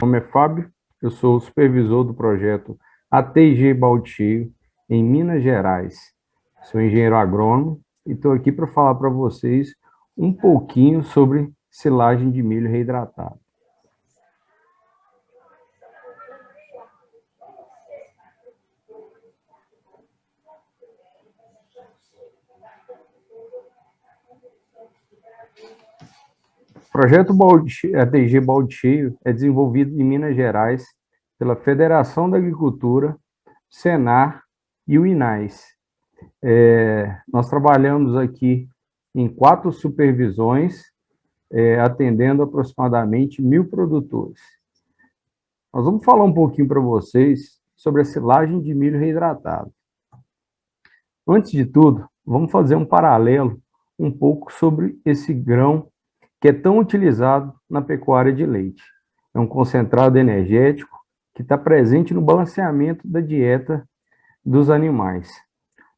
Meu nome é Fábio, eu sou o supervisor do projeto ATG Balde Cheio, em Minas Gerais. Sou engenheiro agrônomo e estou aqui para falar para vocês um pouquinho sobre silagem de milho reidratado. O projeto ATG Balde Cheio é desenvolvido em Minas Gerais pela Federação da Agricultura, Senar e o INAS. Nós trabalhamos aqui em 4 supervisões, atendendo aproximadamente 1.000 produtores. Nós vamos falar um pouquinho para vocês sobre a silagem de milho reidratado. Antes de tudo, vamos fazer um paralelo um pouco sobre esse grão que é tão utilizado na pecuária de leite. É um concentrado energético que está presente no balanceamento da dieta dos animais.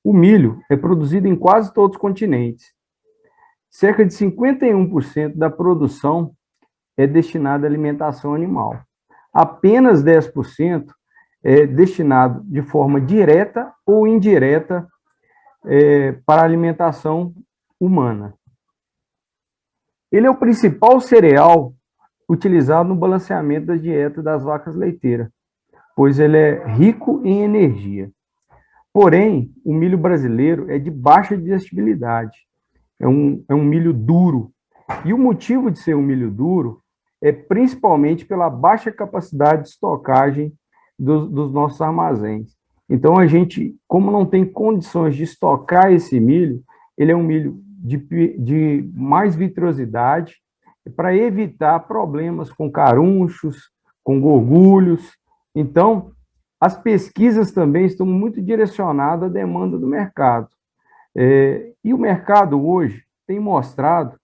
O milho é produzido em quase todos os continentes. Cerca de 51% da produção é destinada à alimentação animal. Apenas 10% é destinado de forma direta ou indireta para a alimentação humana. Ele é o principal cereal utilizado no balanceamento da dieta das vacas leiteiras, pois ele é rico em energia. Porém, o milho brasileiro é de baixa digestibilidade, é um milho duro. E o motivo de ser um milho duro é principalmente pela baixa capacidade de estocagem dos nossos armazéns. Então, a gente, como não tem condições de estocar esse milho, ele é um milho de mais vitrosidade, para evitar problemas com carunchos, com gorgulhos. Então, as pesquisas também estão muito direcionadas à demanda do mercado. E o mercado hoje tem mostrado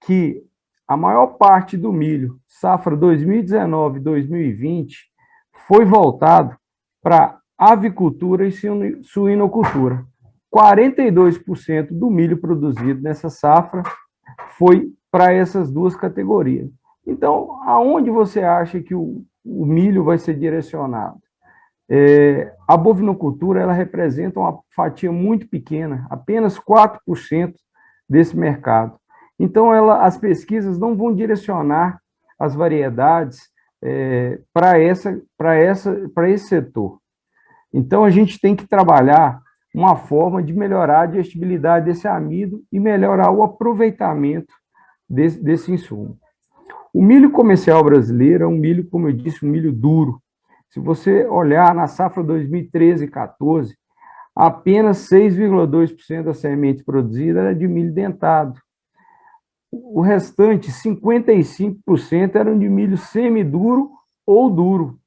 que a maior parte do milho, safra 2019-2020, foi voltado para avicultura e suinocultura. 42% do milho produzido nessa safra foi para essas duas categorias. Então, aonde você acha que o milho vai ser direcionado? A bovinocultura ela representa uma fatia muito pequena, apenas 4% desse mercado. Então, as pesquisas não vão direcionar as variedades para esse setor. Então, a gente tem que trabalhar uma forma de melhorar a digestibilidade desse amido e melhorar o aproveitamento desse insumo. O milho comercial brasileiro é um milho, como eu disse, um milho duro. Se você olhar na safra 2013 e 2014, apenas 6,2% da semente produzida era de milho dentado. O restante, 55%, eram de milho semiduro ou duro.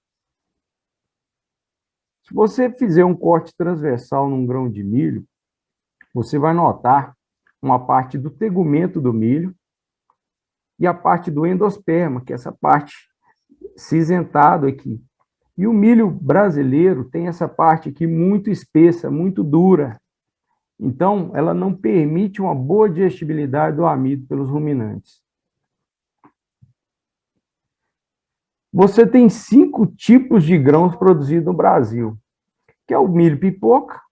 Se você fizer um corte transversal num grão de milho, você vai notar uma parte do tegumento do milho e a parte do endosperma, que é essa parte cinzentada aqui. E o milho brasileiro tem essa parte aqui muito espessa, muito dura. Então, ela não permite uma boa digestibilidade do amido pelos ruminantes. Você tem 5 tipos de grãos produzidos no Brasil, que é o milho pipoca,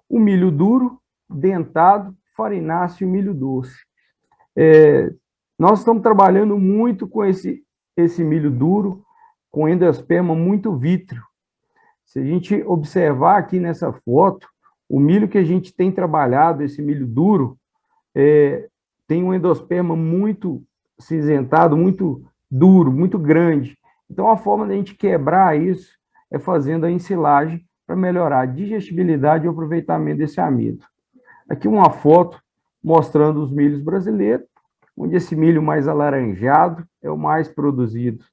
o milho duro, dentado, farináceo e o milho doce. Nós estamos trabalhando muito com esse milho duro, com endosperma muito vítreo. Se a gente observar aqui nessa foto, o milho que a gente tem trabalhado, esse milho duro, tem um endosperma muito cinzentado, muito duro, muito grande. Então, a forma de a gente quebrar isso é fazendo a ensilagem para melhorar a digestibilidade e o aproveitamento desse amido. Aqui uma foto mostrando os milhos brasileiros, onde esse milho mais alaranjado é o mais produzido.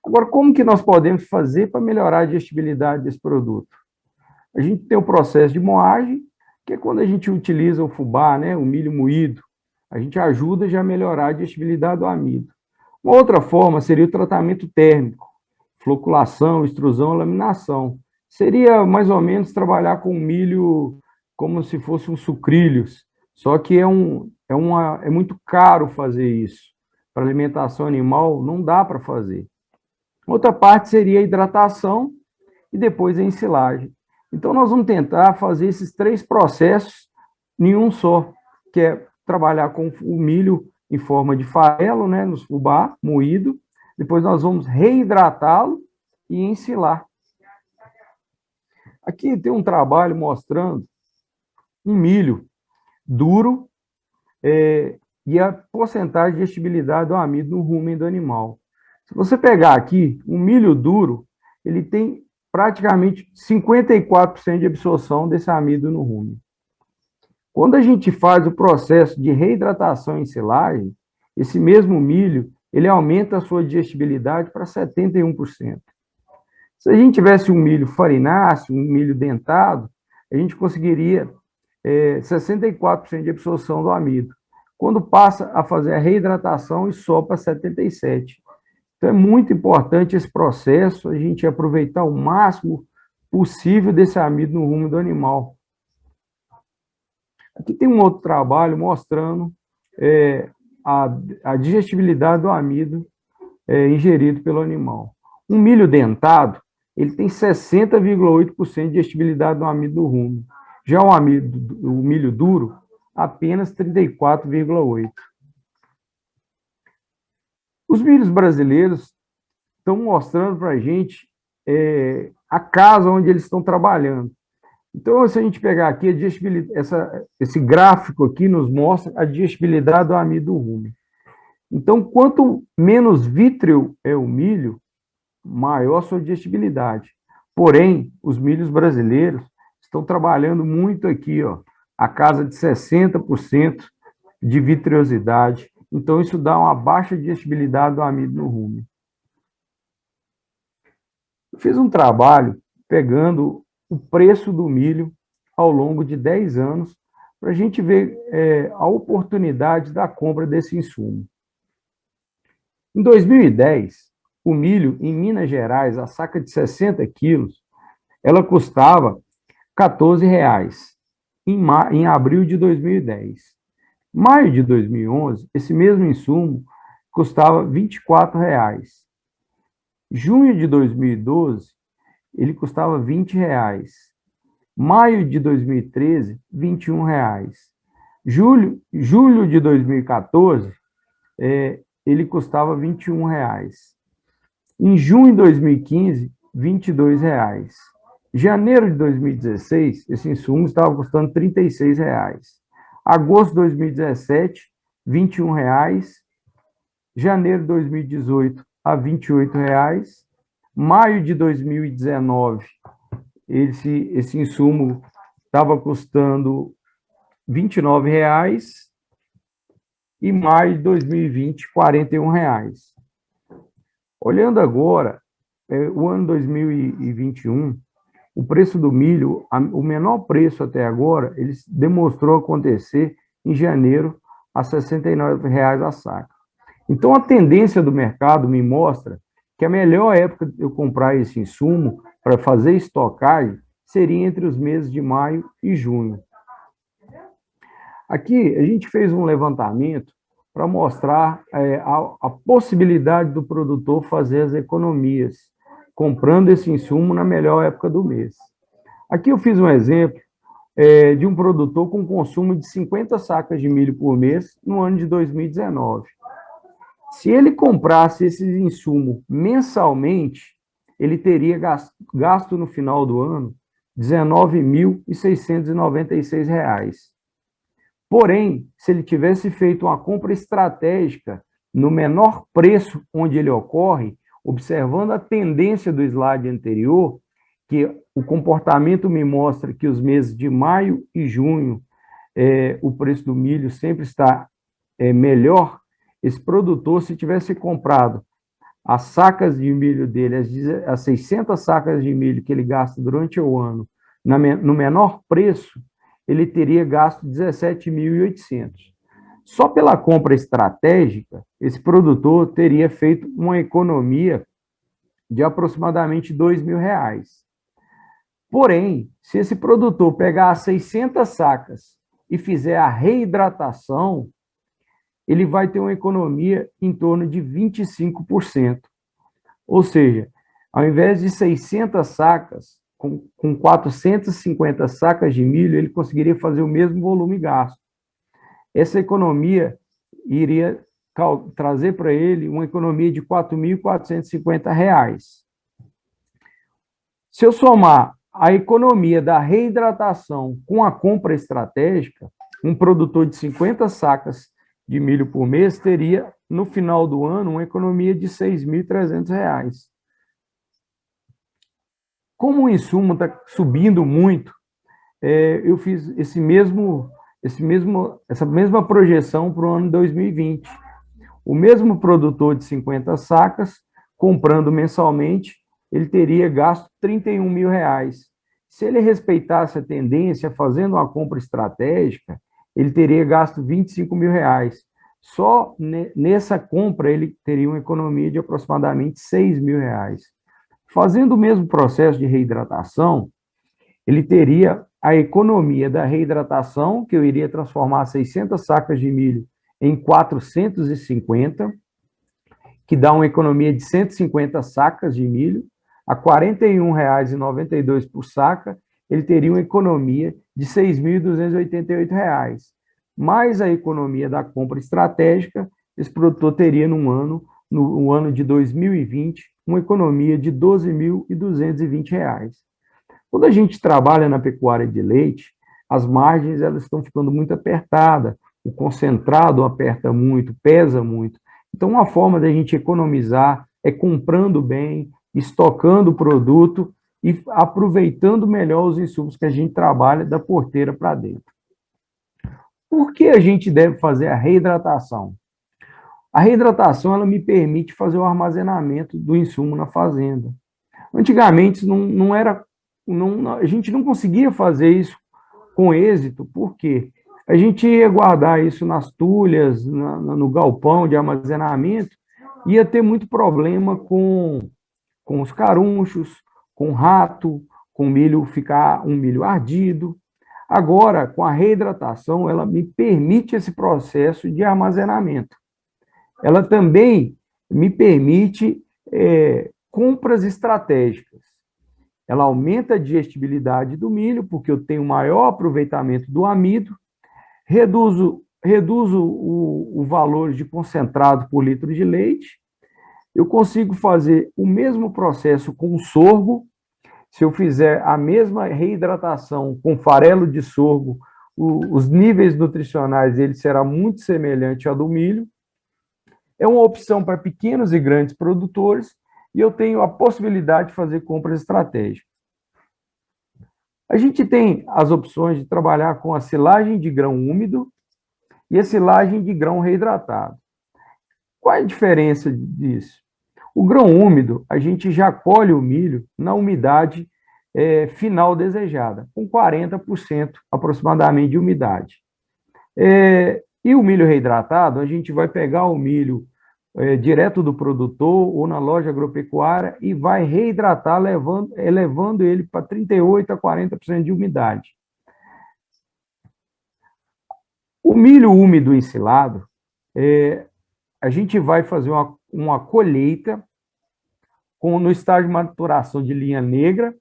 Agora, como que nós podemos fazer para melhorar a digestibilidade desse produto? A gente tem o processo de moagem, que é quando a gente utiliza o fubá, né, o milho moído, a gente ajuda já a melhorar a digestibilidade do amido. Uma outra forma seria o tratamento térmico, floculação, extrusão, laminação. Seria mais ou menos trabalhar com milho como se fosse um sucrilhos, só que é muito caro fazer isso. para alimentação animal, não dá para fazer. Outra parte seria a hidratação e depois a ensilagem. Então, nós vamos tentar fazer esses 3 processos em um só, que é trabalhar com o milho em forma de farelo, né, no fubá, moído. Depois nós vamos reidratá-lo e ensilar. Aqui tem um trabalho mostrando um milho duro e a porcentagem de estibilidade do amido no rumen do animal. Se você pegar aqui, um milho duro, ele tem praticamente 54% de absorção desse amido no rumen. Quando a gente faz o processo de reidratação e silagem, esse mesmo milho, ele aumenta a sua digestibilidade para 71%. Se a gente tivesse um milho farináceo, um milho dentado, a gente conseguiria 64% de absorção do amido. Quando passa a fazer a reidratação, isso sobe para 77%. Então, é muito importante esse processo, a gente aproveitar o máximo possível desse amido no rumo do animal. Aqui tem um outro trabalho mostrando a digestibilidade do amido ingerido pelo animal. Um milho dentado, ele tem 60,8% de digestibilidade do amido no rumo. Já o milho duro, apenas 34,8%. Os milhos brasileiros estão mostrando para a gente a casa onde eles estão trabalhando. Então, se a gente pegar aqui, esse gráfico aqui nos mostra a digestibilidade do amido do rumen. Então, quanto menos vítreo é o milho, maior a sua digestibilidade. Porém, os milhos brasileiros estão trabalhando muito aqui, ó, a casa de 60% de vitriosidade. Então, isso dá uma baixa digestibilidade do amido no rumen. Eu fiz um trabalho pegando o preço do milho ao longo de 10 anos para a gente ver a oportunidade da compra desse insumo. Em 2010, o milho em Minas Gerais, a saca de 60 quilos, ela custava R$14 em abril de 2010. Maio de 2011, esse mesmo insumo custava R$24. Junho de 2012, ele custava R$20. Maio de 2013, R$21. Julho de 2014, ele custava R$21. Em junho de 2015, R$22. Janeiro de 2016, esse insumo estava custando R$36. Agosto de 2017, R$21. Janeiro de 2018, a R$28. Maio de 2019, esse insumo estava custando R$29. E maio de 2020, R$41. Olhando agora, o ano 2021, o preço do milho, o menor preço até agora, ele demonstrou acontecer em janeiro a R$69 a saca. Então, a tendência do mercado me mostra que a melhor época de eu comprar esse insumo para fazer estocagem seria entre os meses de maio e junho. Aqui, a gente fez um levantamento para mostrar a possibilidade do produtor fazer as economias, comprando esse insumo na melhor época do mês. Aqui eu fiz um exemplo de um produtor com consumo de 50 sacas de milho por mês no ano de 2019. Se ele comprasse esse insumo mensalmente, ele teria gasto no final do ano R$19.696. Porém, se ele tivesse feito uma compra estratégica no menor preço onde ele ocorre, observando a tendência do slide anterior, que o comportamento me mostra que os meses de maio e junho, o preço do milho sempre está melhor, esse produtor, se tivesse comprado as sacas de milho dele, as 600 sacas de milho que ele gasta durante o ano, no menor preço, ele teria gasto 17.800. Só pela compra estratégica, esse produtor teria feito uma economia de aproximadamente R$2.000. Porém, se esse produtor pegar as 600 sacas e fizer a reidratação, ele vai ter uma economia em torno de 25%. Ou seja, ao invés de 600 sacas, com 450 sacas de milho, ele conseguiria fazer o mesmo volume gasto. Essa economia iria trazer para ele uma economia de R$ 4.450. Se eu somar a economia da reidratação com a compra estratégica, um produtor de 50 sacas de milho por mês teria, no final do ano, uma economia de R$ 6.300. Como o insumo está subindo muito, eu fiz essa mesma projeção para o ano 2020. O mesmo produtor de 50 sacas, comprando mensalmente, ele teria gasto R$ 31.000. Se ele respeitasse a tendência, fazendo uma compra estratégica, ele teria gasto R$ 25.000. Só nessa compra ele teria uma economia de aproximadamente R$ 6.000. Fazendo o mesmo processo de reidratação, ele teria a economia da reidratação, que eu iria transformar 600 sacas de milho em 450, que dá uma economia de 150 sacas de milho, a R$ 41,92 por saca, ele teria uma economia de R$ 6.288. Mais a economia da compra estratégica, esse produtor teria no ano de 2020, uma economia de R$ 12.220. Quando a gente trabalha na pecuária de leite, as margens elas estão ficando muito apertadas, o concentrado aperta muito, pesa muito. Então, uma forma da gente economizar é comprando bem, estocando o produto e aproveitando melhor os insumos que a gente trabalha da porteira para dentro. Por que a gente deve fazer a reidratação? A reidratação ela me permite fazer o armazenamento do insumo na fazenda. Antigamente a gente não conseguia fazer isso com êxito, porque a gente ia guardar isso nas tulhas, no galpão de armazenamento, ia ter muito problema com os carunchos, com rato, com milho ficar um milho ardido. Agora, com a reidratação, ela me permite esse processo de armazenamento. Ela também me permite compras estratégicas. Ela aumenta a digestibilidade do milho, porque eu tenho maior aproveitamento do amido, reduzo o valor de concentrado por litro de leite, eu consigo fazer o mesmo processo com o sorgo. Se eu fizer a mesma reidratação com farelo de sorgo, os níveis nutricionais dele será muito semelhante ao do milho. É uma opção para pequenos e grandes produtores e eu tenho a possibilidade de fazer compras estratégicas. A gente tem as opções de trabalhar com a silagem de grão úmido e a silagem de grão reidratado. Qual é a diferença disso? O grão úmido, a gente já colhe o milho na umidade final desejada, com 40% aproximadamente de umidade. E o milho reidratado, a gente vai pegar o milho direto do produtor ou na loja agropecuária e vai reidratar, elevando ele para 38% a 40% de umidade. O milho úmido ensilado, a gente vai fazer uma colheita no estágio de maturação de linha negra,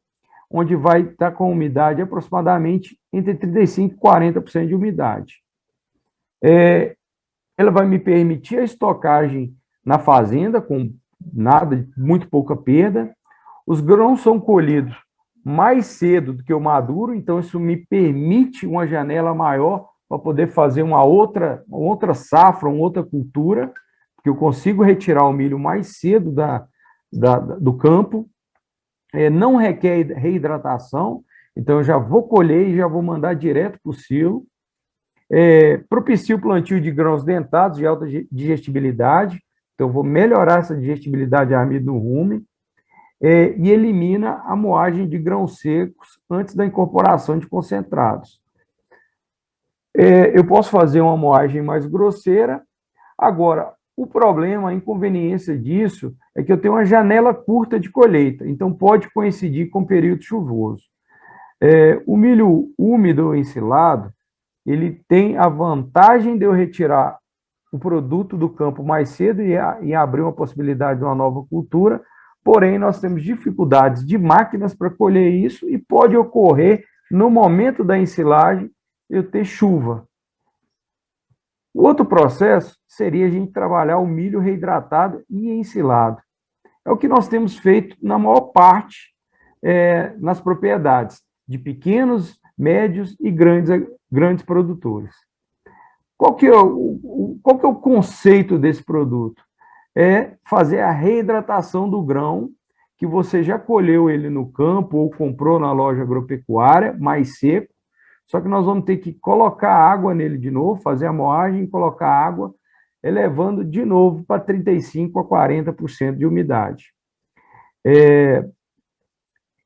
onde vai estar com umidade aproximadamente entre 35% e 40% de umidade. Ela vai me permitir a estocagem na fazenda, com muito pouca perda. Os grãos são colhidos mais cedo do que o maduro, então isso me permite uma janela maior para poder fazer uma outra safra, uma outra cultura, porque eu consigo retirar o milho mais cedo do campo, não requer reidratação, então eu já vou colher e já vou mandar direto para o silo. Propicia o plantio de grãos dentados de alta digestibilidade, então eu vou melhorar essa digestibilidade de amido no rumen, e elimina a moagem de grãos secos antes da incorporação de concentrados. Eu posso fazer uma moagem mais grosseira. Agora, o problema, a inconveniência disso é que eu tenho uma janela curta de colheita, então pode coincidir com o período chuvoso. O milho úmido ensilado, ele tem a vantagem de eu retirar o produto do campo mais cedo e abrir uma possibilidade de uma nova cultura, porém nós temos dificuldades de máquinas para colher isso e pode ocorrer, no momento da ensilagem, eu ter chuva. O outro processo seria a gente trabalhar o milho reidratado e ensilado. É o que nós temos feito na maior parte nas propriedades de pequenos, médios e grandes produtores. Qual que é o conceito desse produto? É fazer a reidratação do grão que você já colheu ele no campo ou comprou na loja agropecuária, mais seco, só que nós vamos ter que colocar água nele de novo, fazer a moagem, colocar água, elevando de novo para 35% a 40% de umidade.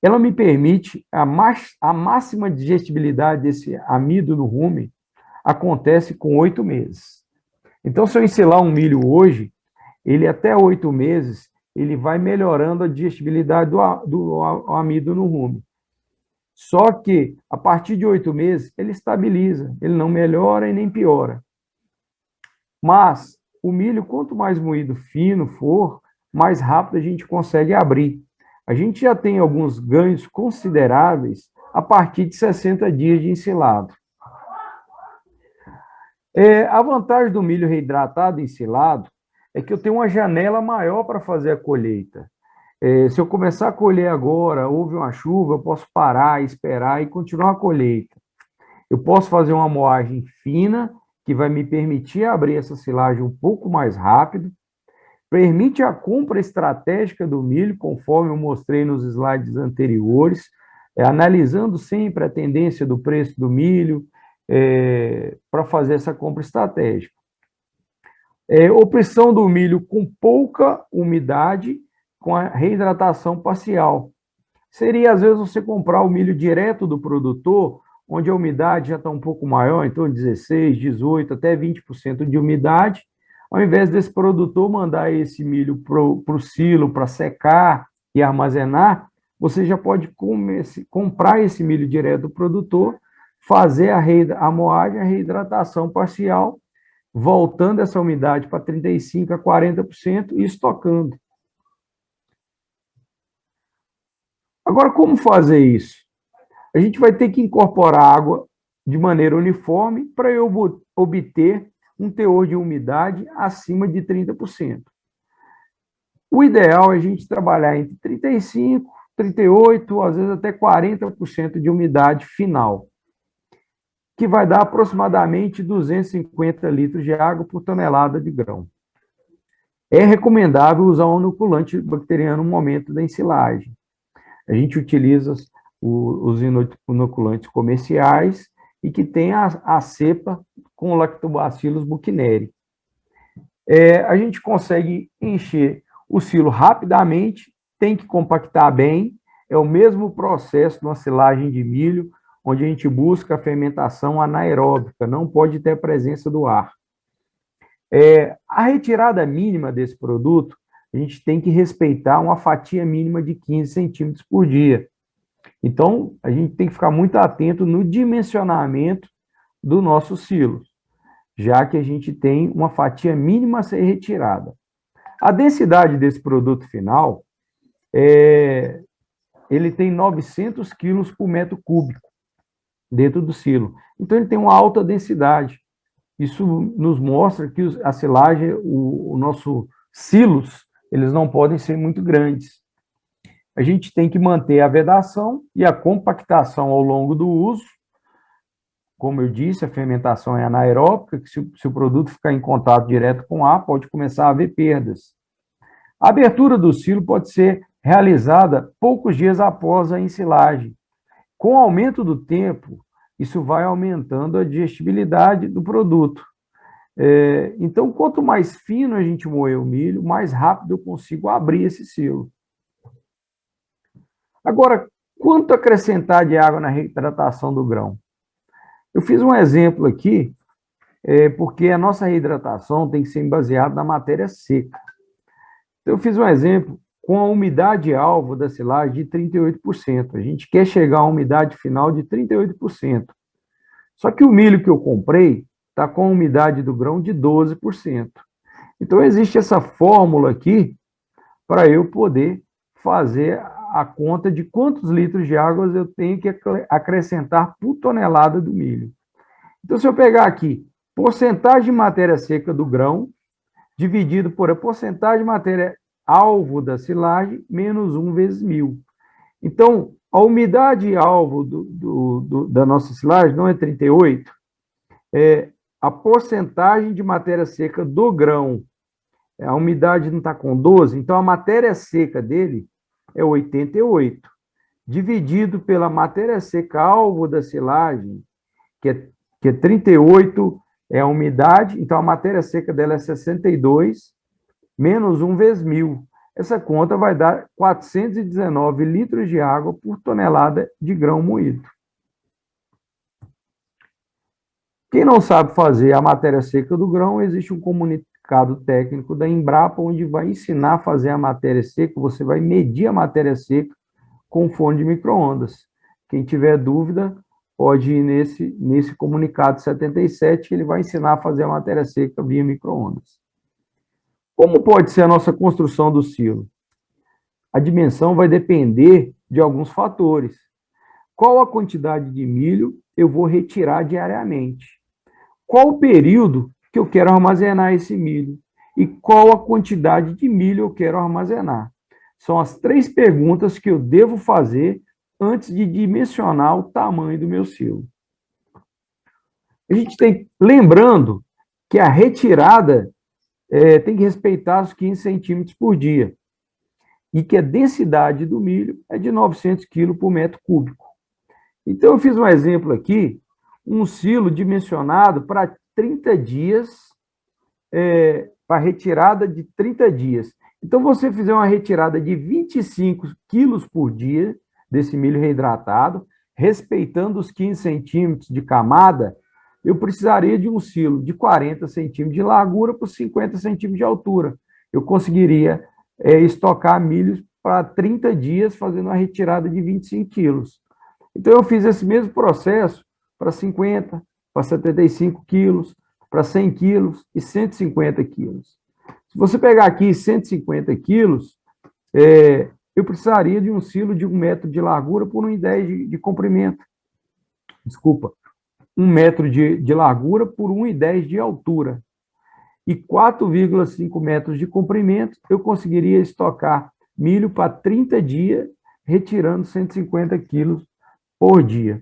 Ela me permite, a máxima digestibilidade desse amido no rumen acontece com 8 meses. Então, se eu ensilar um milho hoje, ele até 8 meses, ele vai melhorando a digestibilidade do amido no rumen. Só que, a partir de 8 meses, ele estabiliza, ele não melhora e nem piora. Mas, o milho, quanto mais moído fino for, mais rápido a gente consegue abrir. A gente já tem alguns ganhos consideráveis a partir de 60 dias de ensilado. A vantagem do milho reidratado e ensilado é que eu tenho uma janela maior para fazer a colheita. Se eu começar a colher agora, houve uma chuva, eu posso parar, esperar e continuar a colheita. Eu posso fazer uma moagem fina, que vai me permitir abrir essa silagem um pouco mais rápido, permite a compra estratégica do milho, conforme eu mostrei nos slides anteriores, analisando sempre a tendência do preço do milho, para fazer essa compra estratégica. Opção do milho com pouca umidade, com a reidratação parcial. Seria, às vezes, você comprar o milho direto do produtor, onde a umidade já está um pouco maior, em torno de 16%, 18%, até 20% de umidade, ao invés desse produtor mandar esse milho para o silo, para secar e armazenar, você já pode comprar esse milho direto do produtor, fazer a moagem, a reidratação parcial, voltando essa umidade para 35% a 40% e estocando. Agora, como fazer isso? A gente vai ter que incorporar água de maneira uniforme para eu obter um teor de umidade acima de 30%. O ideal é a gente trabalhar entre 35%, 38%, às vezes até 40% de umidade final, que vai dar aproximadamente 250 litros de água por tonelada de grão. É recomendável usar um inoculante bacteriano no momento da ensilagem. A gente utiliza os inoculantes comerciais e que tem a cepa com Lactobacillus buchneri. A gente consegue encher o silo rapidamente, tem que compactar bem, é o mesmo processo de uma silagem de milho, onde a gente busca a fermentação anaeróbica, não pode ter a presença do ar. A retirada mínima desse produto, a gente tem que respeitar uma fatia mínima de 15 centímetros por dia. Então, a gente tem que ficar muito atento no dimensionamento do nosso silo, já que a gente tem uma fatia mínima a ser retirada. A densidade desse produto final, ele tem 900 quilos por metro cúbico dentro do silo. Então, ele tem uma alta densidade. Isso nos mostra que a silagem, o nosso silos, eles não podem ser muito grandes. A gente tem que manter a vedação e a compactação ao longo do uso. Como eu disse, a fermentação é anaeróbica, que se o produto ficar em contato direto com ar, pode começar a haver perdas. A abertura do silo pode ser realizada poucos dias após a ensilagem. Com o aumento do tempo, isso vai aumentando a digestibilidade do produto. Então, quanto mais fino a gente moer o milho, mais rápido eu consigo abrir esse silo. Agora, quanto acrescentar de água na reidratação do grão? Eu fiz um exemplo aqui, porque a nossa reidratação tem que ser baseada na matéria seca. Então, eu fiz um exemplo com a umidade alvo da silagem de 38%. A gente quer chegar a uma umidade final de 38%. Só que o milho que eu comprei, está com a umidade do grão de 12%. Então, existe essa fórmula aqui para eu poder fazer a conta de quantos litros de água eu tenho que acrescentar por tonelada do milho. Então, se eu pegar aqui, porcentagem de matéria seca do grão, dividido por a porcentagem de matéria alvo da silagem, menos 1 vezes 1000. Então, a umidade alvo da nossa silagem não é 38, a porcentagem de matéria seca do grão, a umidade não está com 12, então a matéria seca dele é 88, dividido pela matéria seca alvo da silagem, que é 38, é a umidade, então a matéria seca dela é 62, menos 1 vezes 1000. Essa conta vai dar 419 litros de água por tonelada de grão moído. Quem não sabe fazer a matéria seca do grão, existe um comunicado técnico da Embrapa, onde vai ensinar a fazer a matéria seca, você vai medir a matéria seca com forno de micro-ondas. Quem tiver dúvida, pode ir nesse comunicado 77, que ele vai ensinar a fazer a matéria seca via micro-ondas. Como pode ser a nossa construção do silo? A dimensão vai depender de alguns fatores. Qual a quantidade de milho eu vou retirar diariamente? Qual o período que eu quero armazenar esse milho? E qual a quantidade de milho eu quero armazenar? São as 3 perguntas que eu devo fazer antes de dimensionar o tamanho do meu silo. A gente tem, lembrando que a retirada tem que respeitar os 15 centímetros por dia, e que a densidade do milho é de 900 kg por metro cúbico. Então, eu fiz um exemplo aqui, um silo dimensionado para 30 dias, para retirada de 30 dias. Então, você fizer uma retirada de 25 quilos por dia desse milho reidratado, respeitando os 15 centímetros de camada, eu precisaria de um silo de 40 centímetros de largura por 50 centímetros de altura. Eu conseguiria estocar milho para 30 dias, fazendo uma retirada de 25 quilos. Então, eu fiz esse mesmo processo para 50, para 75 quilos, para 100 quilos e 150 quilos. Se você pegar aqui 150 quilos, eu precisaria de um silo de 1 metro de largura por 1,10 de comprimento. Desculpa, 1 metro de largura por 1,10 de altura. E 4,5 metros de comprimento, eu conseguiria estocar milho para 30 dias, retirando 150 quilos por dia.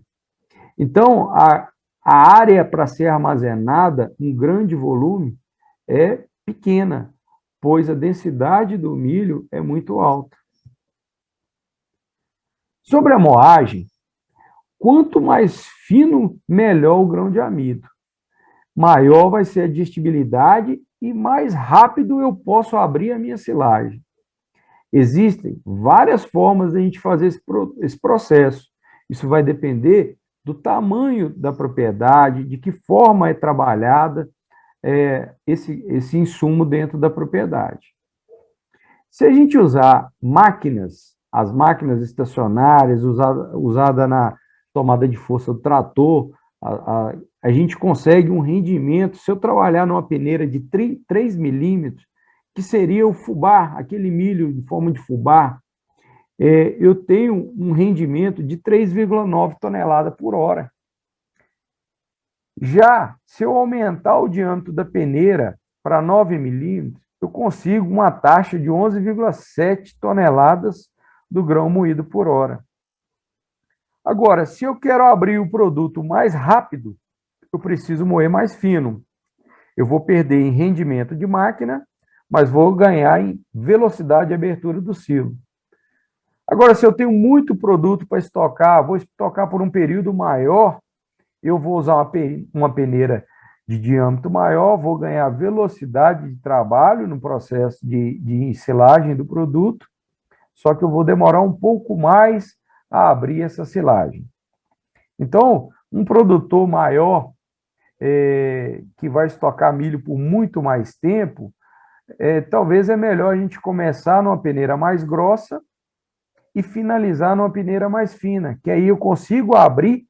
Então, a área para ser armazenada, um grande volume, é pequena, pois a densidade do milho é muito alta. Sobre a moagem, quanto mais fino, melhor o grão de amido. Maior vai ser a digestibilidade e mais rápido eu posso abrir a minha silagem. Existem várias formas de a gente fazer esse processo. Isso vai depender do tamanho da propriedade, de que forma é trabalhada esse insumo dentro da propriedade. Se a gente usar máquinas, as máquinas estacionárias, usada na tomada de força do trator, a gente consegue um rendimento, se eu trabalhar numa peneira de 3 milímetros, que seria o fubá, aquele milho em forma de fubá, eu tenho um rendimento de 3,9 toneladas por hora. Já, se eu aumentar o diâmetro da peneira para 9 milímetros, eu consigo uma taxa de 11,7 toneladas do grão moído por hora. Agora, se eu quero abrir o produto mais rápido, eu preciso moer mais fino. Eu vou perder em rendimento de máquina, mas vou ganhar em velocidade de abertura do silo. Agora, se eu tenho muito produto para estocar, vou estocar por um período maior, eu vou usar uma peneira de diâmetro maior, vou ganhar velocidade de trabalho no processo de ensilagem do produto, só que eu vou demorar um pouco mais a abrir essa silagem. Então, um produtor maior, que vai estocar milho por muito mais tempo, talvez é melhor a gente começar numa peneira mais grossa e finalizar numa peneira mais fina, que aí eu consigo abrir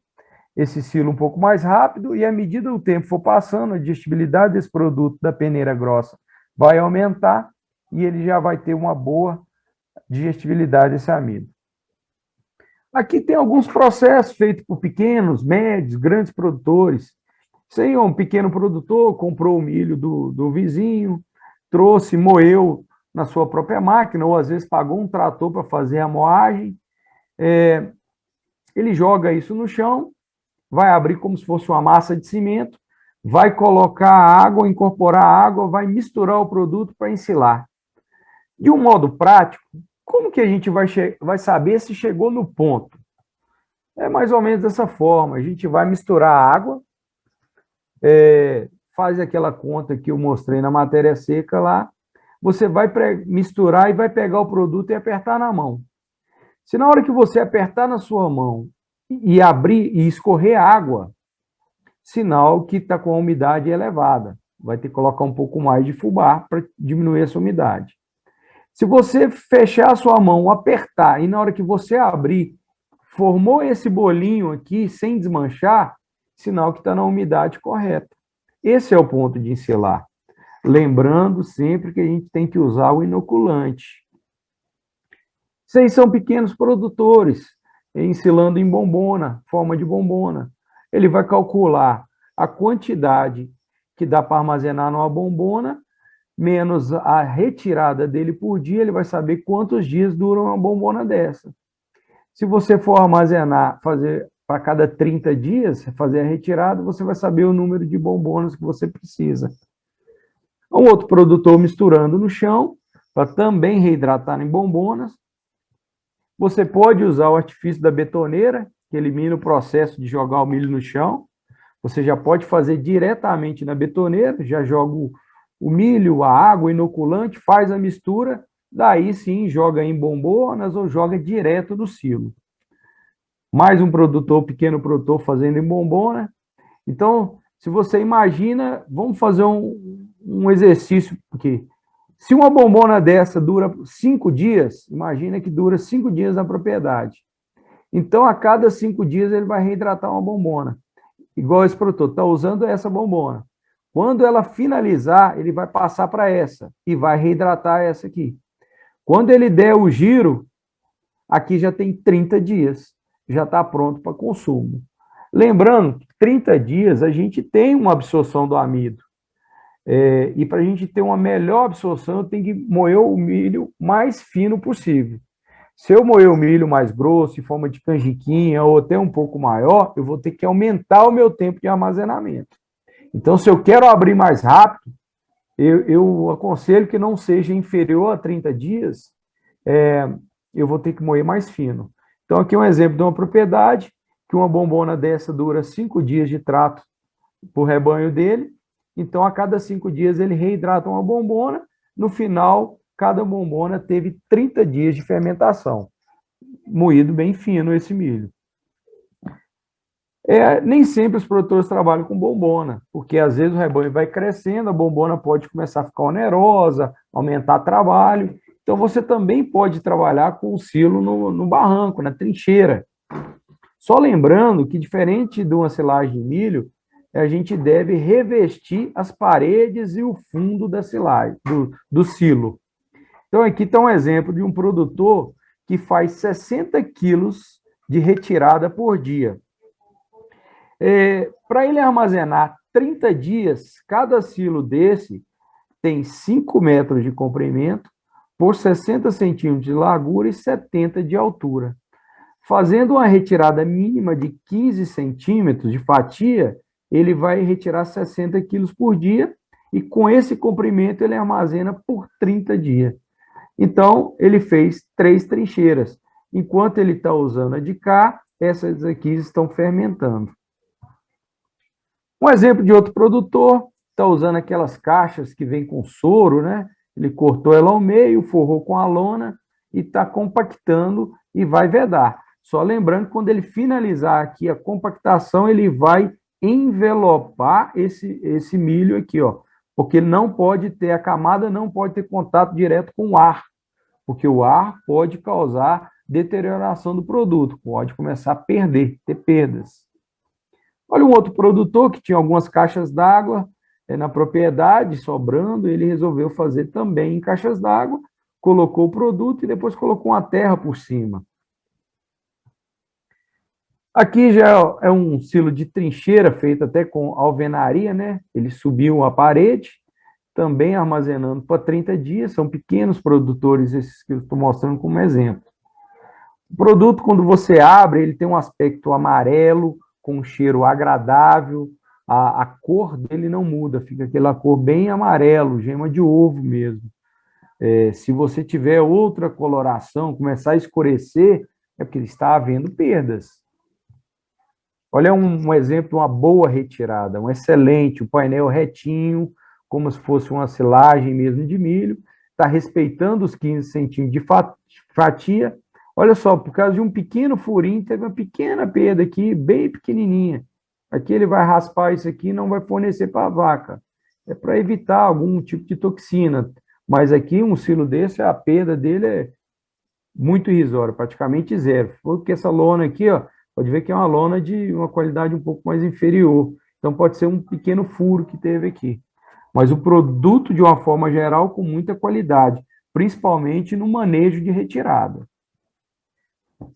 esse silo um pouco mais rápido, e à medida que o tempo for passando, a digestibilidade desse produto da peneira grossa vai aumentar e ele já vai ter uma boa digestibilidade desse amido. Aqui tem alguns processos feitos por pequenos, médios, grandes produtores. Isso aí, um pequeno produtor comprou o milho do vizinho, trouxe, moeu na sua própria máquina, ou às vezes pagou um trator para fazer a moagem. Ele joga isso no chão, vai abrir como se fosse uma massa de cimento, vai colocar água, incorporar água, vai misturar o produto para ensilar. De um modo prático, como que a gente vai saber se chegou no ponto? É mais ou menos dessa forma. A gente vai misturar água, faz aquela conta que eu mostrei na matéria seca lá, você vai misturar e vai pegar o produto e apertar na mão. Se na hora que você apertar na sua mão e abrir e escorrer água, sinal que está com a umidade elevada. Vai ter que colocar um pouco mais de fubá para diminuir essa umidade. Se você fechar a sua mão, apertar, e na hora que você abrir, formou esse bolinho aqui sem desmanchar, sinal que está na umidade correta. Esse é o ponto de ensilar. Lembrando sempre que a gente tem que usar o inoculante. Vocês são pequenos produtores, ensilando em bombona, forma de bombona. Ele vai calcular a quantidade que dá para armazenar numa bombona, menos a retirada dele por dia, ele vai saber quantos dias dura uma bombona dessa. Se você for armazenar, fazer para cada 30 dias, fazer a retirada, você vai saber o número de bombonas que você precisa. Um outro produtor misturando no chão, para também reidratar em bombonas. Você pode usar o artifício da betoneira, que elimina o processo de jogar o milho no chão. Você já pode fazer diretamente na betoneira, já joga o milho, a água, o inoculante, faz a mistura, daí sim joga em bombonas ou joga direto do silo. Mais um produtor, pequeno produtor, fazendo em bombona. Então, se você imagina, vamos fazer um exercício aqui. Se uma bombona dessa dura 5 dias, imagina que dura 5 dias na propriedade. Então, a cada 5 dias, ele vai reidratar uma bombona. Igual esse produtor, está usando essa bombona. Quando ela finalizar, ele vai passar para essa e vai reidratar essa aqui. Quando ele der o giro, aqui já tem 30 dias, já está pronto para consumo. Lembrando que 30 dias a gente tem uma absorção do amido. E para a gente ter uma melhor absorção, eu tenho que moer o milho mais fino possível. Se eu moer o milho mais grosso, em forma de canjiquinha, ou até um pouco maior, eu vou ter que aumentar o meu tempo de armazenamento. Então, se eu quero abrir mais rápido, eu aconselho que não seja inferior a 30 dias, eu vou ter que moer mais fino. Então, aqui é um exemplo de uma propriedade, que uma bombona dessa dura 5 dias de trato para o rebanho dele. Então, a cada 5 dias, ele reidrata uma bombona. No final, cada bombona teve 30 dias de fermentação. Moído bem fino esse milho. Nem sempre os produtores trabalham com bombona, porque às vezes o rebanho vai crescendo, a bombona pode começar a ficar onerosa, aumentar trabalho. Então, você também pode trabalhar com o silo no barranco, na trincheira. Só lembrando que, diferente de uma silagem de milho, a gente deve revestir as paredes e o fundo da silagem, do silo. Então, aqui está um exemplo de um produtor que faz 60 quilos de retirada por dia. Para ele armazenar 30 dias, cada silo desse tem 5 metros de comprimento por 60 centímetros de largura e 70 de altura. Fazendo uma retirada mínima de 15 centímetros de fatia, ele vai retirar 60 quilos por dia e com esse comprimento ele armazena por 30 dias. Então, ele fez 3 trincheiras. Enquanto ele está usando a de cá, essas aqui estão fermentando. Um exemplo de outro produtor, está usando aquelas caixas que vem com soro, né? Ele cortou ela ao meio, forrou com a lona e está compactando e vai vedar. Só lembrando que quando ele finalizar aqui a compactação, ele vai envelopar esse milho aqui, ó, porque ele não pode ter, a camada não pode ter contato direto com o ar, porque o ar pode causar deterioração do produto, pode começar a perder, ter perdas. Olha um outro produtor que tinha algumas caixas d'água na propriedade, sobrando, ele resolveu fazer também em caixas d'água, colocou o produto e depois colocou uma terra por cima. Aqui já é um silo de trincheira feito até com alvenaria, né? Ele subiu a parede, também armazenando para 30 dias, são pequenos produtores esses que eu estou mostrando como exemplo. O produto, quando você abre, ele tem um aspecto amarelo, com um cheiro agradável, a cor dele não muda, fica aquela cor bem amarelo, gema de ovo mesmo. Se você tiver outra coloração, começar a escurecer, é porque está havendo perdas. Olha um exemplo, uma boa retirada, um excelente, o painel retinho, como se fosse uma silagem mesmo de milho, está respeitando os 15 centímetros de fatia. Olha só, por causa de um pequeno furinho, teve uma pequena perda aqui, bem pequenininha. Aqui ele vai raspar isso aqui e não vai fornecer para a vaca. É para evitar algum tipo de toxina. Mas aqui, um silo desse, a perda dele é muito irrisória, praticamente zero. Porque essa lona aqui, ó, pode ver que é uma lona de uma qualidade um pouco mais inferior. Então, pode ser um pequeno furo que teve aqui. Mas o produto, de uma forma geral, com muita qualidade, principalmente no manejo de retirada.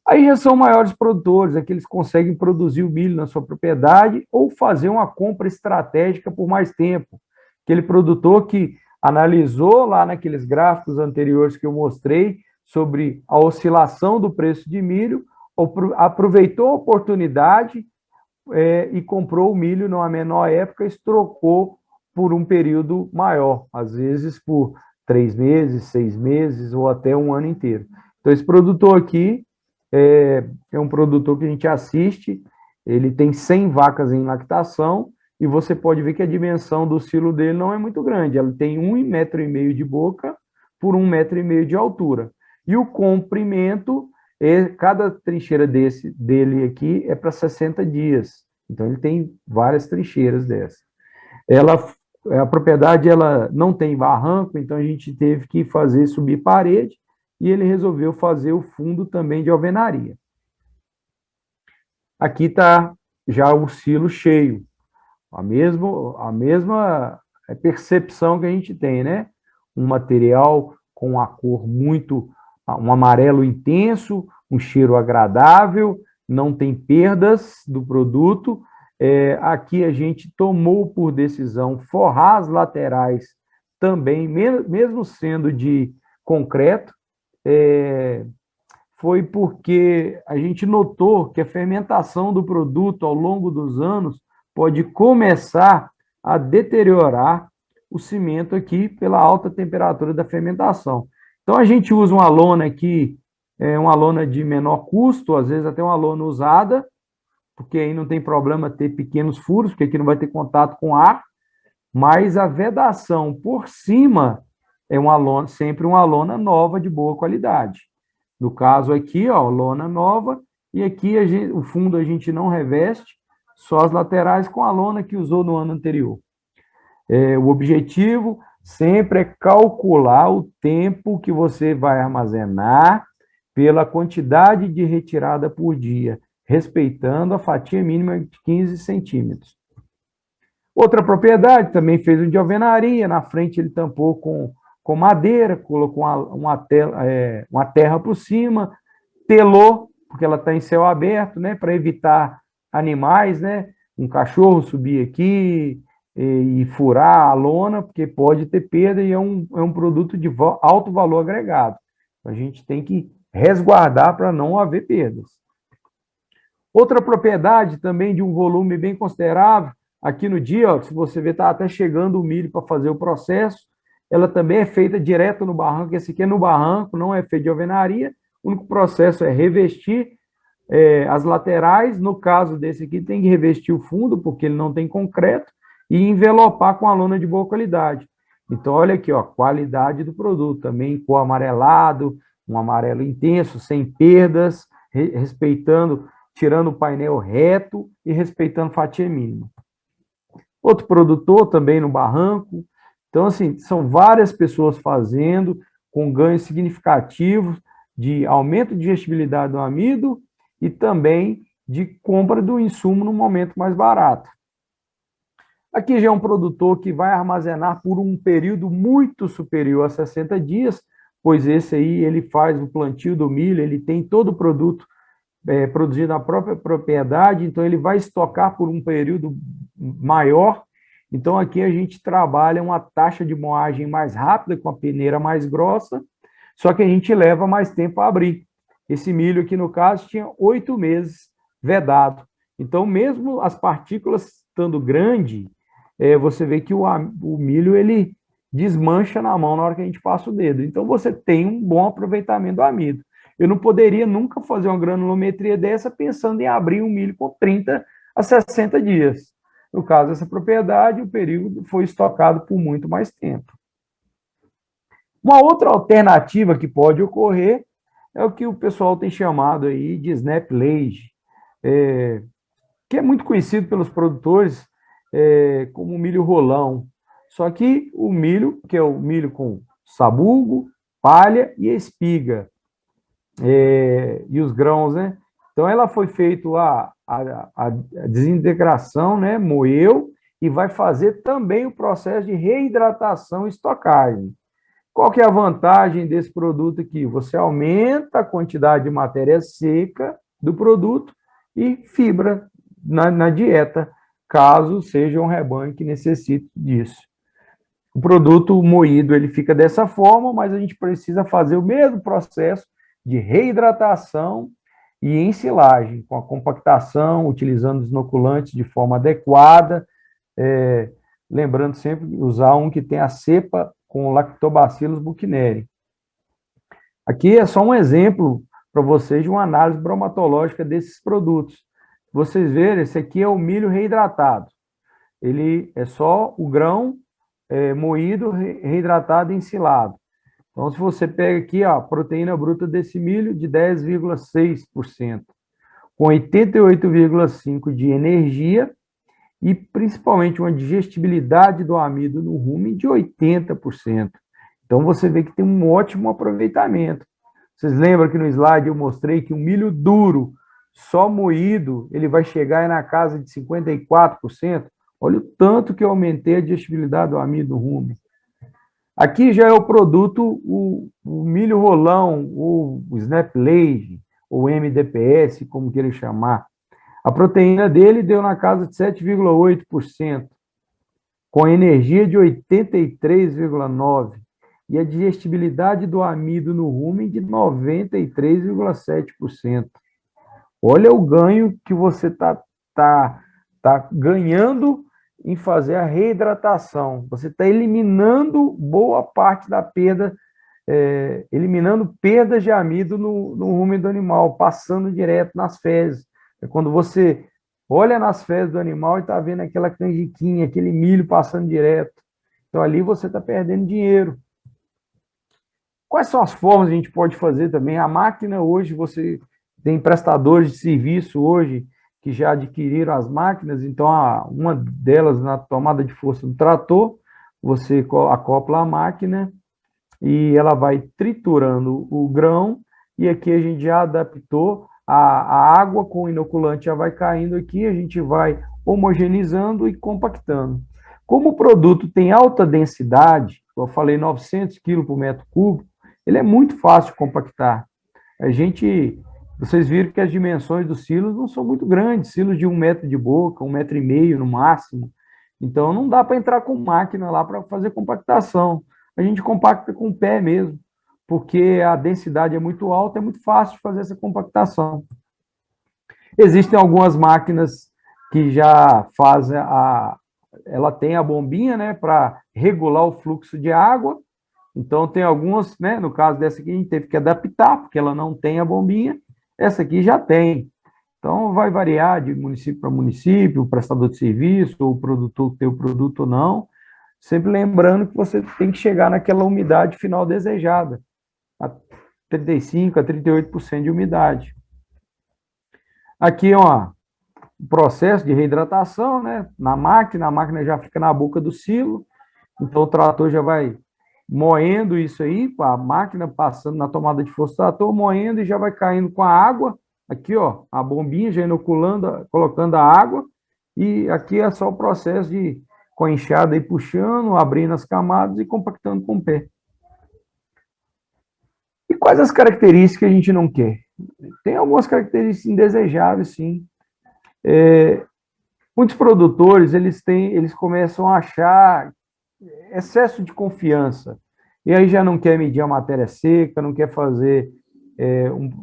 Aí já são maiores produtores, aqueles que conseguem produzir o milho na sua propriedade ou fazer uma compra estratégica por mais tempo. Aquele produtor que analisou lá naqueles gráficos anteriores que eu mostrei sobre a oscilação do preço de milho, aproveitou a oportunidade e comprou o milho numa menor época e trocou por um período maior, às vezes por 3 meses, 6 meses ou até um ano inteiro. Então, esse produtor aqui é um produtor que a gente assiste, ele tem 100 vacas em lactação e você pode ver que a dimensão do silo dele não é muito grande, ela tem 1,5 metro de boca por 1,5 metro de altura. E o comprimento, cada trincheira dele aqui é para 60 dias. Então, ele tem várias trincheiras dessas. A propriedade ela não tem barranco, então a gente teve que fazer subir parede e ele resolveu fazer o fundo também de alvenaria. Aqui está já o silo cheio, a mesma percepção que a gente tem, né? Um material com a cor um amarelo intenso, um cheiro agradável, não tem perdas do produto. Aqui a gente tomou por decisão forrar as laterais também, mesmo sendo de concreto, foi porque a gente notou que a fermentação do produto ao longo dos anos pode começar a deteriorar o cimento aqui pela alta temperatura da fermentação. Então, a gente usa uma lona aqui, uma lona de menor custo, às vezes até uma lona usada, porque aí não tem problema ter pequenos furos, porque aqui não vai ter contato com ar, mas a vedação por cima é sempre uma lona nova de boa qualidade. No caso aqui, ó, lona nova, e aqui o fundo a gente não reveste, só as laterais com a lona que usou no ano anterior. O objetivo sempre é calcular o tempo que você vai armazenar pela quantidade de retirada por dia, respeitando a fatia mínima de 15 centímetros. Outra propriedade também fez um de alvenaria, na frente ele tampou com madeira, colocou uma terra por cima, telou, porque ela está em céu aberto, né, para evitar animais, né, um cachorro subir aqui e furar a lona, porque pode ter perda e é um produto de alto valor agregado. A gente tem que resguardar para não haver perdas. Outra propriedade também de um volume bem considerável, aqui no dia, ó, se você ver, está até chegando o milho para fazer o processo, ela também é feita direto no barranco, esse aqui é no barranco, não é feito de alvenaria, o único processo é revestir as laterais, no caso desse aqui tem que revestir o fundo, porque ele não tem concreto, e envelopar com a lona de boa qualidade. Então, olha aqui, ó, qualidade do produto, também cor amarelado, um amarelo intenso, sem perdas, tirando o painel reto e respeitando fatia mínima. Outro produtor também no barranco. Então, assim, são várias pessoas fazendo, com ganhos significativos de aumento de digestibilidade do amido e também de compra do insumo no momento mais barato. Aqui já é um produtor que vai armazenar por um período muito superior a 60 dias, pois esse aí ele faz o plantio do milho, ele tem todo o produto produzido na própria propriedade, então ele vai estocar por um período maior. Então aqui a gente trabalha uma taxa de moagem mais rápida, com a peneira mais grossa, só que a gente leva mais tempo a abrir. Esse milho aqui, no caso, tinha 8 meses vedado. Então, mesmo as partículas estando grande, você vê que o milho ele desmancha na mão na hora que a gente passa o dedo. Então, você tem um bom aproveitamento do amido. Eu não poderia nunca fazer uma granulometria dessa pensando em abrir um milho com 30 a 60 dias. No caso dessa propriedade, o período foi estocado por muito mais tempo. Uma outra alternativa que pode ocorrer é o que o pessoal tem chamado aí de snap lage, que é muito conhecido pelos produtores como milho rolão. Só que o milho, que é o milho com sabugo, palha e espiga, e os grãos, né? Então, ela foi feita a desintegração, né? Moeu, e vai fazer também o processo de reidratação e estocagem. Qual que é a vantagem desse produto aqui? Você aumenta a quantidade de matéria seca do produto e fibra na dieta, caso seja um rebanho que necessite disso. O produto moído ele fica dessa forma, mas a gente precisa fazer o mesmo processo de reidratação e ensilagem, com a compactação, utilizando os inoculantes de forma adequada, lembrando sempre de usar um que tem a cepa com Lactobacillus buchneri. Aqui é só um exemplo para vocês de uma análise bromatológica desses produtos. Vocês verem, esse aqui é o milho reidratado. Ele é só o grão moído, reidratado e ensilado. Então, se você pega aqui a proteína bruta desse milho de 10,6%, com 88,5% de energia e principalmente uma digestibilidade do amido no rumen de 80%. Então, você vê que tem um ótimo aproveitamento. Vocês lembram que no slide eu mostrei que um milho duro, só moído, ele vai chegar na casa de 54%? Olha o tanto que eu aumentei a digestibilidade do amido no rumen. Aqui já é o produto, o milho rolão, o snap lage, ou MDPS, como queira chamar. A proteína dele deu na casa de 7,8%, com energia de 83,9%, e a digestibilidade do amido no rumen de 93,7%. Olha o ganho que você está ganhando em fazer a reidratação. Você está eliminando boa parte da perda, eliminando perdas de amido no rumen do animal, passando direto nas fezes. É quando você olha nas fezes do animal e está vendo aquela canjiquinha, aquele milho passando direto. Então, ali você está perdendo dinheiro. Quais são as formas que a gente pode fazer também? A máquina hoje, você tem prestadores de serviço hoje que já adquiriram as máquinas, então uma delas na tomada de força do trator, você acopla a máquina e ela vai triturando o grão, e aqui a gente já adaptou a água com o inoculante, já vai caindo aqui, a gente vai homogeneizando e compactando. Como o produto tem alta densidade, eu falei 900 kg por metro cúbico, ele é muito fácil de compactar. Vocês viram que as dimensões dos silos não são muito grandes, silos de 1 metro de boca, 1,5 metro no máximo. Então, não dá para entrar com máquina lá para fazer compactação. A gente compacta com o pé mesmo, porque a densidade é muito alta, é muito fácil de fazer essa compactação. Existem algumas máquinas que já fazem ela tem a bombinha, né, para regular o fluxo de água. Então, tem algumas, né, no caso dessa aqui, a gente teve que adaptar, porque ela não tem a bombinha. Essa aqui já tem. Então, vai variar de município para município, o prestador de serviço, ou o produtor que tem o produto ou não. Sempre lembrando que você tem que chegar naquela umidade final desejada, a 35% a 38% de umidade. Aqui, ó, o processo de reidratação, né? A máquina já fica na boca do silo, então o trator já vai moendo isso aí, a máquina passando na tomada de força do trator, moendo e já vai caindo com a água Aqui, ó, a bombinha já inoculando, colocando a água, e aqui é só o processo de com a enxada aí puxando, abrindo as camadas e compactando com o pé. E quais as características que a gente não quer? Tem algumas características indesejáveis, sim. Muitos produtores, eles começam a achar excesso de confiança. E aí já não quer medir a matéria seca, não quer fazer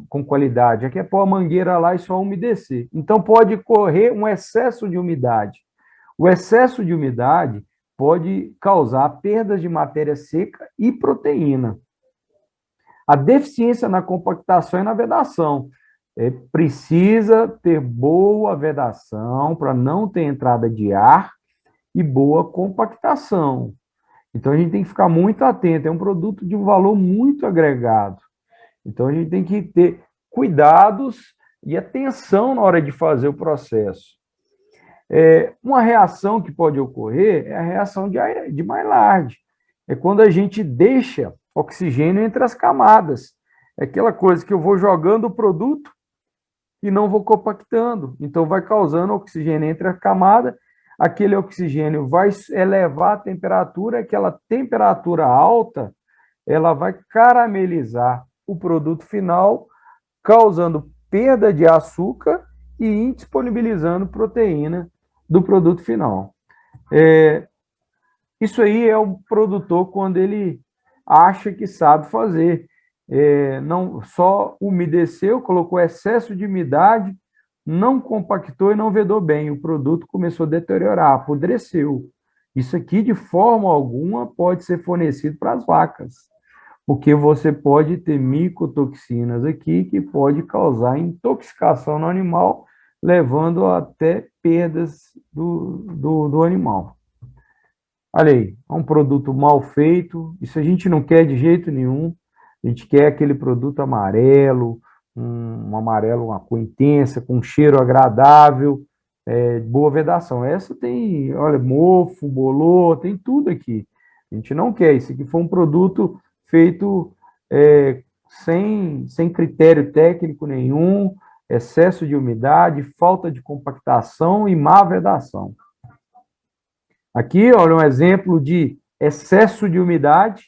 com qualidade. Já quer pôr a mangueira lá e só umedecer. Então pode correr um excesso de umidade. O excesso de umidade pode causar perdas de matéria seca e proteína. A deficiência na compactação e na vedação. Precisa ter boa vedação para não ter entrada de ar e boa compactação. Então a gente tem que ficar muito atento. É um produto de um valor muito agregado. Então a gente tem que ter cuidados e atenção na hora de fazer o processo. Uma reação que pode ocorrer é a reação de Maillard. É quando a gente deixa oxigênio entre as camadas. É aquela coisa que eu vou jogando o produto e não vou compactando. Então, vai causando oxigênio entre a camada. Aquele oxigênio vai elevar a temperatura. Aquela temperatura alta, ela vai caramelizar o produto final, causando perda de açúcar e indisponibilizando proteína do produto final. Isso aí é o produtor quando ele acha que sabe fazer. Não só umedeceu, colocou excesso de umidade, não compactou e não vedou bem. O produto começou a deteriorar, apodreceu. Isso aqui, de forma alguma, pode ser fornecido para as vacas, porque você pode ter micotoxinas aqui que pode causar intoxicação no animal, levando até perdas do animal. Olha aí, é um produto mal feito, isso a gente não quer de jeito nenhum, a gente quer aquele produto amarelo, um amarelo, uma cor intensa, com um cheiro agradável, boa vedação. Essa tem, olha, mofo, bolor, tem tudo aqui. A gente não quer, isso aqui foi um produto feito sem critério técnico nenhum, excesso de umidade, falta de compactação e má vedação. Aqui, olha, um exemplo de excesso de umidade.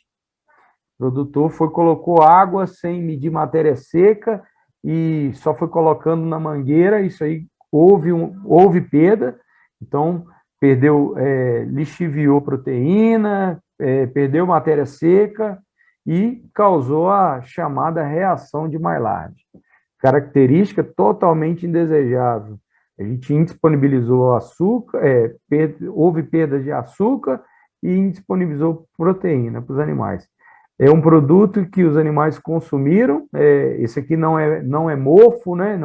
O produtor colocou água sem medir matéria seca e só foi colocando na mangueira. Isso aí houve perda. Então, perdeu, lixiviou proteína, perdeu matéria seca e causou a chamada reação de Maillard. Característica totalmente indesejável. A gente indisponibilizou açúcar, houve perda de açúcar e indisponibilizou proteína para os animais. É um produto que os animais consumiram, esse aqui não é mofo, né?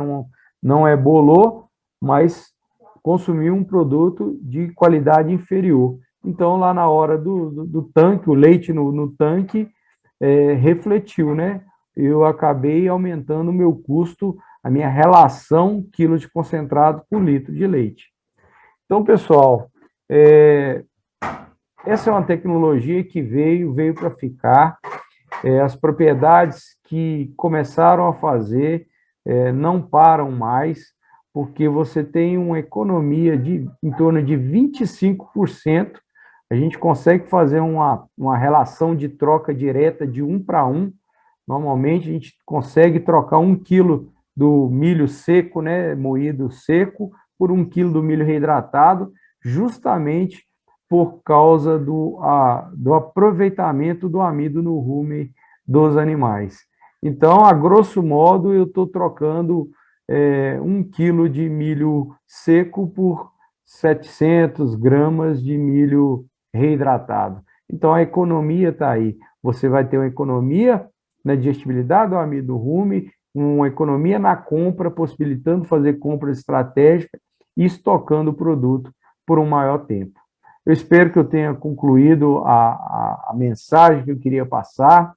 Não é bolor, mas consumiu um produto de qualidade inferior. Então, lá na hora do tanque, o leite no tanque refletiu, né? Eu acabei aumentando o meu custo, a minha relação quilos de concentrado por litro de leite. Então, pessoal, essa é uma tecnologia que veio para ficar. As propriedades que começaram a fazer não param mais, porque você tem uma economia em torno de 25%. A gente consegue fazer uma relação de troca direta de 1 para 1. Normalmente, a gente consegue trocar 1 quilo do milho seco, né, moído seco, por 1 quilo do milho reidratado, justamente por causa do aproveitamento do amido no rumen dos animais. Então, a grosso modo, eu estou trocando 1 quilo de milho seco por 700 gramas de milho reidratado. Então, a economia está aí. Você vai ter uma economia na digestibilidade do amido no rumen, uma economia na compra, possibilitando fazer compras estratégicas e estocando o produto por um maior tempo. Eu espero que eu tenha concluído a mensagem que eu queria passar.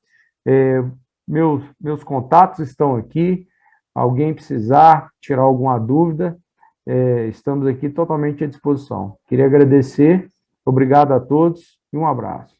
Meus contatos estão aqui. Alguém precisar tirar alguma dúvida, estamos aqui totalmente à disposição. Queria agradecer, obrigado a todos e um abraço.